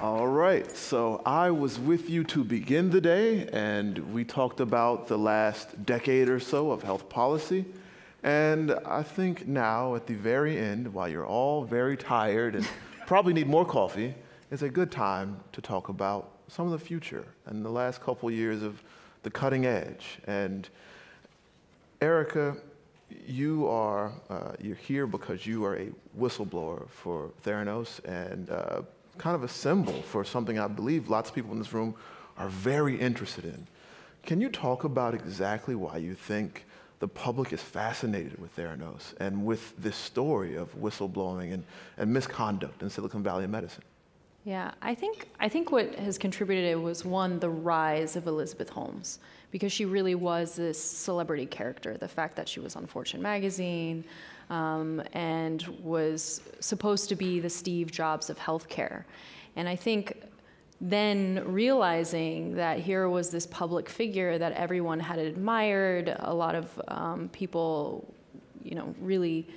All right, so I was with you to begin the day, and we talked about the last decade or so of health policy. And I think now, at the very end, while you're all very tired and probably need more coffee, is a good time to talk about some of the future and the last couple years of the cutting edge. And Erika, you're here because you are a whistleblower for Theranos and kind of a symbol for something I believe lots of people in this room are very interested in. Can you talk about exactly why you think the public is fascinated with Theranos and with this story of whistleblowing and misconduct in Silicon Valley medicine? Yeah, I think what has contributed was, one, the rise of Elizabeth Holmes, because she really was this celebrity character. The fact that she was on Fortune magazine and was supposed to be the Steve Jobs of healthcare. And I think then realizing that here was this public figure that everyone had admired, a lot of people, really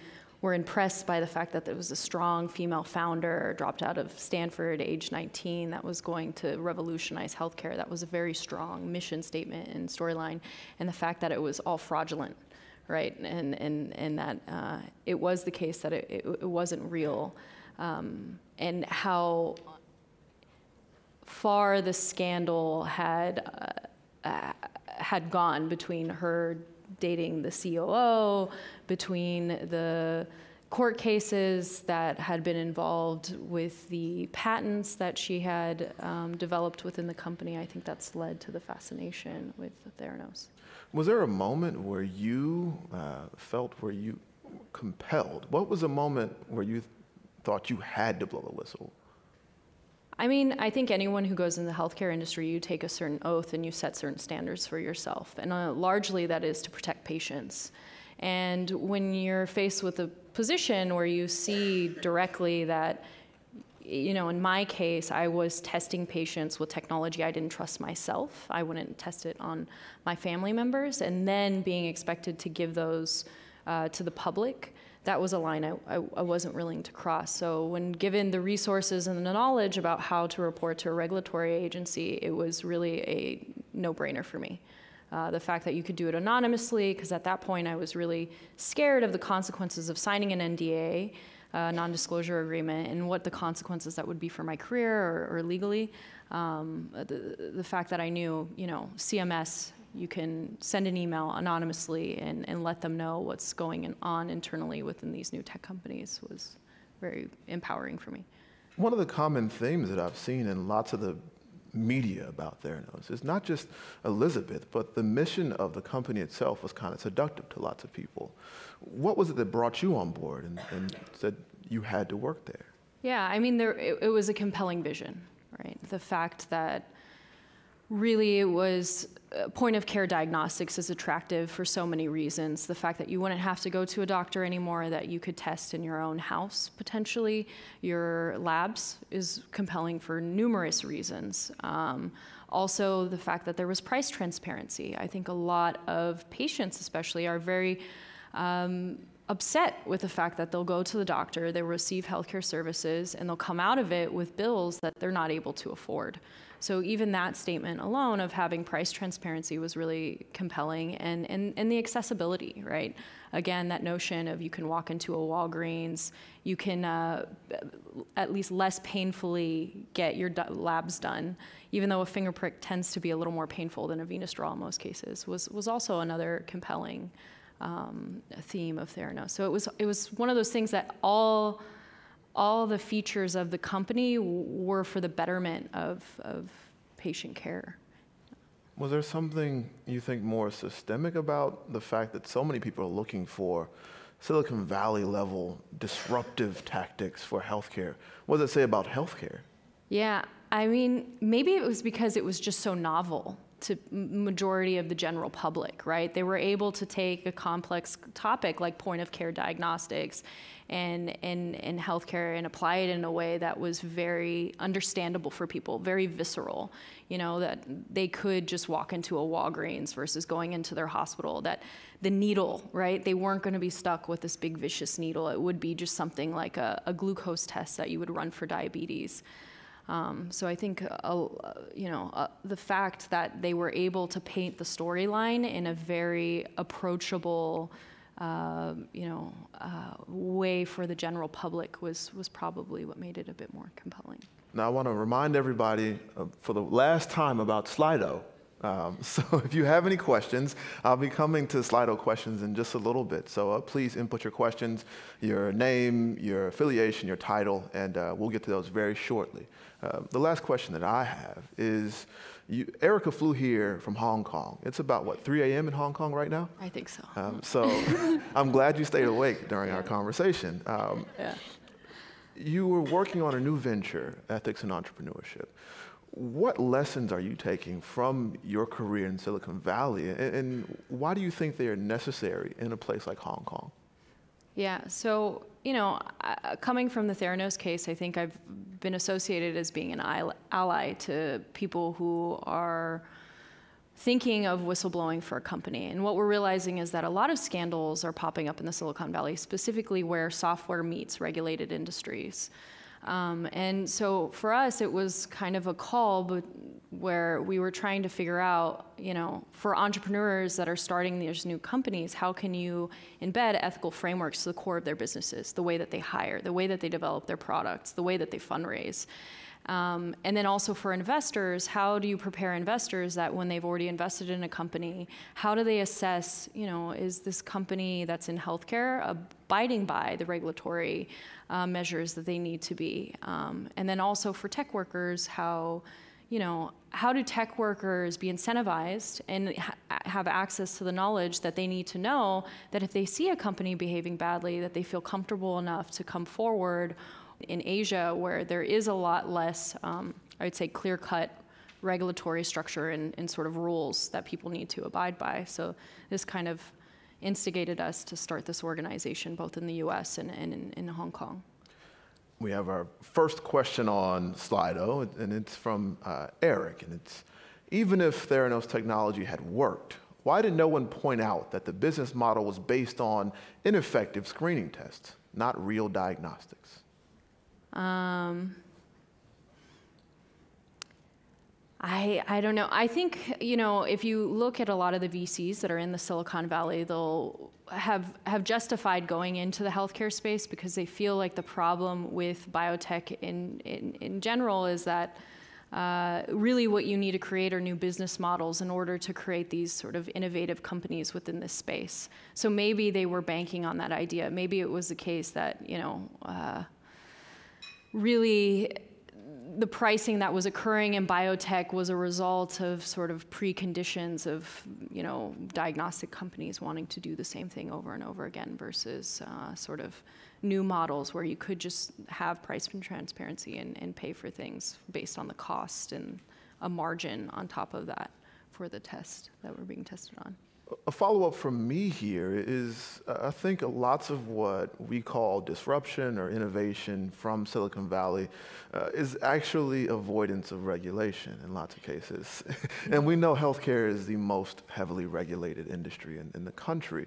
were impressed by the fact that there was a strong female founder, dropped out of Stanford, age 19, that was going to revolutionize healthcare. That was a very strong mission statement and storyline. And the fact that it was all fraudulent, right? And that it was the case that it wasn't real. And how far the scandal had gone between her dating the COO, between the court cases that had been involved with the patents that she had developed within the company. I think that's led to the fascination with Theranos. Was there a moment where you were you compelled? What was a moment where you thought you had to blow the whistle? I mean, I think anyone who goes in the healthcare industry, you take a certain oath and you set certain standards for yourself. And largely that is to protect patients. And when you're faced with a position where you see directly that, in my case, I was testing patients with technology I didn't trust myself. I wouldn't test it on my family members. And then being expected to give those to the public, that was a line I wasn't willing to cross. So when given the resources and the knowledge about how to report to a regulatory agency, it was really a no-brainer for me. The fact that you could do it anonymously, because at that point I was really scared of the consequences of signing an NDA, non-disclosure agreement, and what the consequences that would be for my career or legally. The fact that I knew, CMS, you can send an email anonymously and let them know what's going on internally within these new tech companies was very empowering for me. One of the common themes that I've seen in lots of the media about Theranos is not just Elizabeth, but the mission of the company itself was kind of seductive to lots of people. What was it that brought you on board and said you had to work there? Yeah, I mean, it was a compelling vision, right? The fact that really it was point-of-care diagnostics is attractive for so many reasons. The fact that you wouldn't have to go to a doctor anymore, that you could test in your own house, potentially. Your labs is compelling for numerous reasons. Also, the fact that there was price transparency. I think a lot of patients especially are very upset with the fact that they'll go to the doctor, they'll receive healthcare services, and they'll come out of it with bills that they're not able to afford. So even that statement alone of having price transparency was really compelling, and the accessibility, right? Again, that notion of you can walk into a Walgreens, you can at least less painfully get your labs done, even though a finger prick tends to be a little more painful than a venous draw in most cases, was also another compelling theme of Theranos. So it was one of those things that all the features of the company were for the betterment of patient care. Was there something you think more systemic about the fact that so many people are looking for Silicon Valley level disruptive tactics for healthcare? What does it say about healthcare? Yeah, I mean, maybe it was because it was just so novel to majority of the general public, right? They were able to take a complex topic like point-of-care diagnostics and healthcare and apply it in a way that was very understandable for people, very visceral, that they could just walk into a Walgreens versus going into their hospital, that the needle, right? They weren't gonna be stuck with this big vicious needle. It would be just something like a glucose test that you would run for diabetes. So I think, the fact that they were able to paint the storyline in a very approachable, way for the general public was probably what made it a bit more compelling. Now, I want to remind everybody for the last time about Slido. So if you have any questions, I'll be coming to Slido questions in just a little bit. So please input your questions, your name, your affiliation, your title, and we'll get to those very shortly. The last question that I have is, Erika flew here from Hong Kong. It's about, 3 a.m. in Hong Kong right now? I think so. So I'm glad you stayed awake during our conversation. Yeah. You were working on a new venture, ethics and entrepreneurship. What lessons are you taking from your career in Silicon Valley, and why do you think they are necessary in a place like Hong Kong? Yeah, so, coming from the Theranos case, I think I've been associated as being an ally to people who are thinking of whistleblowing for a company. And what we're realizing is that a lot of scandals are popping up in the Silicon Valley, specifically where software meets regulated industries. And so for us, it was kind of a call where we were trying to figure out, for entrepreneurs that are starting these new companies, how can you embed ethical frameworks to the core of their businesses, the way that they hire, the way that they develop their products, the way that they fundraise. And then also for investors, how do you prepare investors that when they've already invested in a company, how do they assess, is this company that's in healthcare abiding by the regulatory measures that they need to be? And then also for tech workers, how do tech workers be incentivized and have access to the knowledge that they need to know that if they see a company behaving badly, that they feel comfortable enough to come forward? In Asia, where there is a lot less, I would say, clear-cut regulatory structure and sort of rules that people need to abide by. So this kind of instigated us to start this organization, both in the US and in Hong Kong. We have our first question on Slido, and it's from Eric, and it's, even if Theranos technology had worked, why did no one point out that the business model was based on ineffective screening tests, not real diagnostics? I don't know. I think, if you look at a lot of the VCs that are in the Silicon Valley, they'll have justified going into the healthcare space because they feel like the problem with biotech in general is that really what you need to create are new business models in order to create these sort of innovative companies within this space. So maybe they were banking on that idea. Maybe it was the case that, really the pricing that was occurring in biotech was a result of sort of preconditions of, diagnostic companies wanting to do the same thing over and over again versus sort of new models where you could just have price and transparency and pay for things based on the cost and a margin on top of that for the test that we're being tested on. A follow-up from me here is, I think lots of what we call disruption or innovation from Silicon Valley is actually avoidance of regulation in lots of cases. And we know healthcare is the most heavily regulated industry in the country.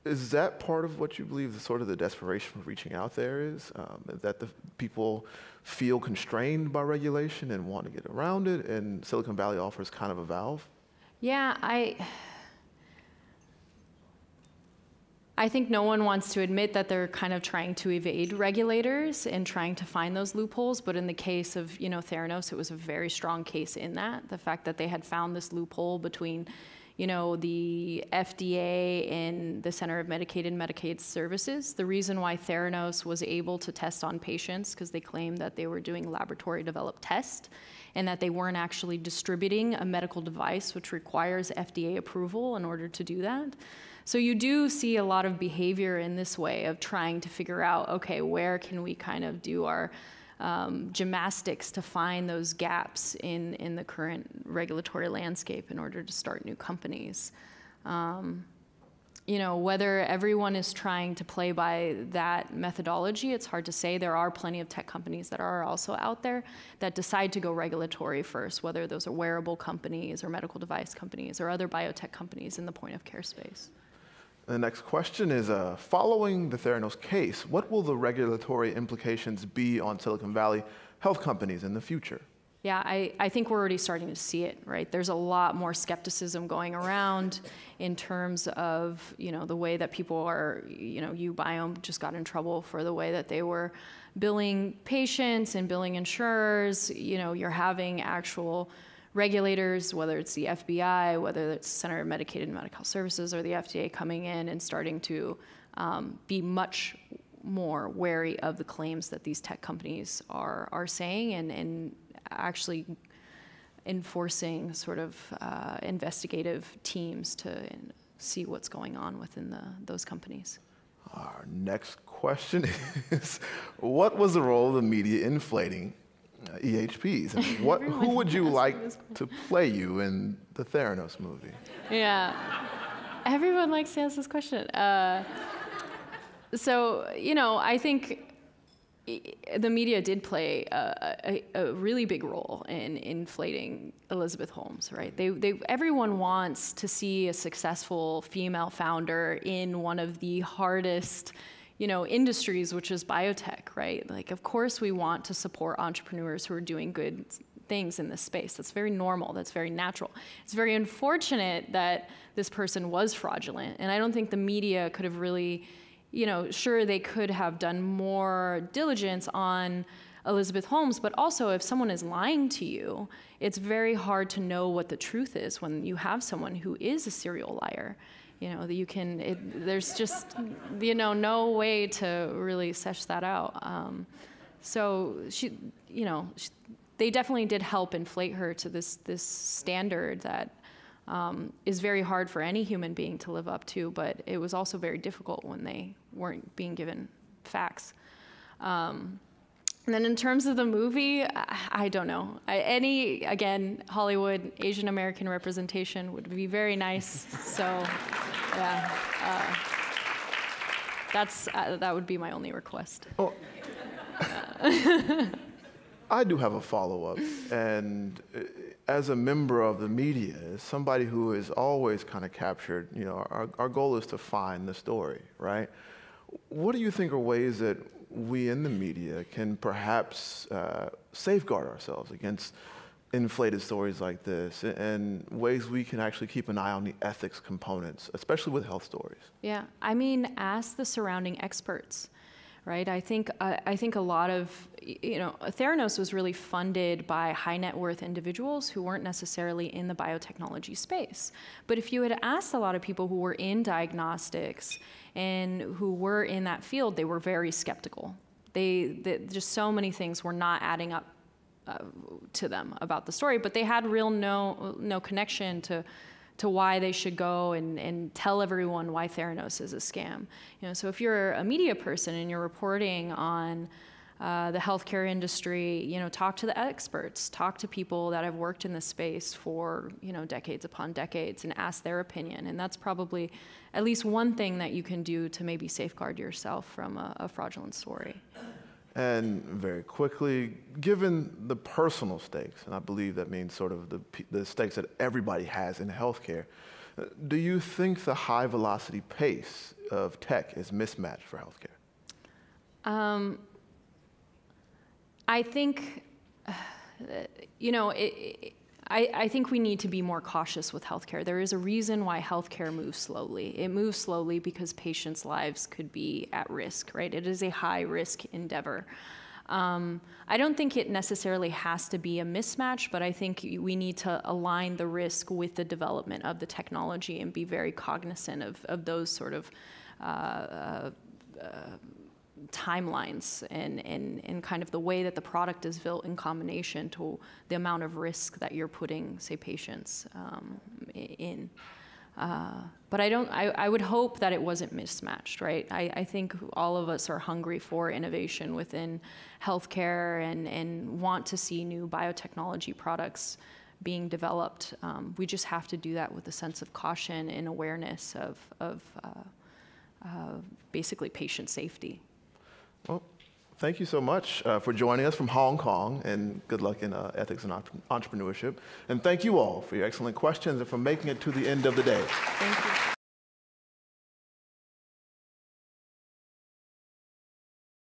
Is that part of what you believe sort of the desperation for reaching out there is? That the people feel constrained by regulation and want to get around it, and Silicon Valley offers kind of a valve? Yeah, I think no one wants to admit that they're kind of trying to evade regulators and trying to find those loopholes. But in the case of, Theranos, it was a very strong case in that. The fact that they had found this loophole between, the FDA and the Center of Medicaid and Medicaid Services. The reason why Theranos was able to test on patients, because they claimed that they were doing laboratory-developed tests and that they weren't actually distributing a medical device, which requires FDA approval in order to do that. So you do see a lot of behavior in this way of trying to figure out, okay, where can we kind of do our gymnastics to find those gaps in the current regulatory landscape in order to start new companies. Whether everyone is trying to play by that methodology, it's hard to say. There are plenty of tech companies that are also out there that decide to go regulatory first, whether those are wearable companies or medical device companies or other biotech companies in the point of care space. The next question is, following the Theranos case, what will the regulatory implications be on Silicon Valley health companies in the future? Yeah, I think we're already starting to see it, right? There's a lot more skepticism going around in terms of, the way that people are, Ubiome just got in trouble for the way that they were billing patients and billing insurers. You're having actual regulators, whether it's the FBI, whether it's Center for Medicaid and Medical Services or the FDA, coming in and starting to be much more wary of the claims that these tech companies are saying and actually enforcing sort of investigative teams to see what's going on within those companies. Our next question is, what was the role of the media inflating EHPs? And who would you like to play you in the Theranos movie? Yeah, everyone likes to ask this question. So, I think the media did play a really big role in inflating Elizabeth Holmes, right? Everyone wants to see a successful female founder in one of the hardest, industries, which is biotech, right? Like, of course we want to support entrepreneurs who are doing good things in this space. That's very normal, that's very natural. It's very unfortunate that this person was fraudulent, and I don't think the media could have really, sure, they could have done more diligence on Elizabeth Holmes, but also if someone is lying to you, it's very hard to know what the truth is when you have someone who is a serial liar. That there's just, no way to really suss that out. So they definitely did help inflate her to this standard that is very hard for any human being to live up to, but it was also very difficult when they weren't being given facts. And then in terms of the movie, I don't know. Again, Hollywood, Asian American representation would be very nice. So, yeah, that would be my only request. Oh. I do have a follow-up, and as a member of the media, as somebody who is always kind of captured, our goal is to find the story, right? What do you think are ways that we in the media can perhaps safeguard ourselves against inflated stories like this, and ways we can actually keep an eye on the ethics components, especially with health stories? Yeah, ask the surrounding experts. Right, I think a lot of, Theranos was really funded by high net worth individuals who weren't necessarily in the biotechnology space. But if you had asked a lot of people who were in diagnostics and who were in that field, they were very skeptical. Just so many things were not adding up to them about the story, but they had no connection to why they should go and tell everyone why Theranos is a scam. So if you're a media person and you're reporting on the healthcare industry, talk to the experts, talk to people that have worked in this space for, decades upon decades, and ask their opinion. And that's probably at least one thing that you can do to maybe safeguard yourself from a fraudulent story. And very quickly, given the personal stakes, and I believe that means sort of the stakes that everybody has in healthcare, do you think the high velocity pace of tech is mismatched for healthcare? I think, I think we need to be more cautious with healthcare. There is a reason why healthcare moves slowly. It moves slowly because patients' lives could be at risk, right? It is a high-risk endeavor. I don't think it necessarily has to be a mismatch, but I think we need to align the risk with the development of the technology and be very cognizant of those sort of timelines and kind of the way that the product is built in combination to the amount of risk that you're putting, say, patients in. But I would hope that it wasn't mismatched, right? I think all of us are hungry for innovation within healthcare and want to see new biotechnology products being developed. We just have to do that with a sense of caution and awareness of basically patient safety. Well, thank you so much for joining us from Hong Kong, and good luck in ethics and entrepreneurship. And thank you all for your excellent questions and for making it to the end of the day. Thank you.